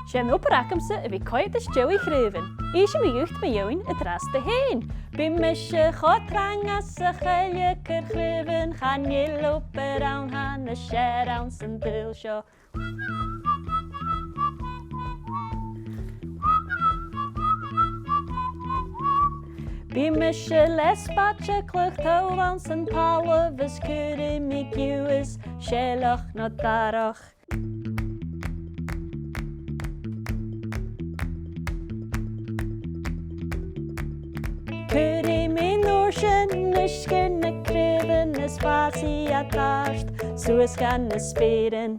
Sien op rakamse a bhí coimhead Joey Craobhan. Eisiau mi ucht ma yw'n y dras dy hen. Bym mysio chotrangas a chaile cyr Craobhan, chan ylo per awn han a sier awn sy'n dil sio. Bym mysio lesbach a clwch tawlan sy'n palaf ys cwri mi giwys, sielach no darach. Cwri mi norsyn ysgyn y Craobhan ys basi a dasht, sŵs gan y sbeirin.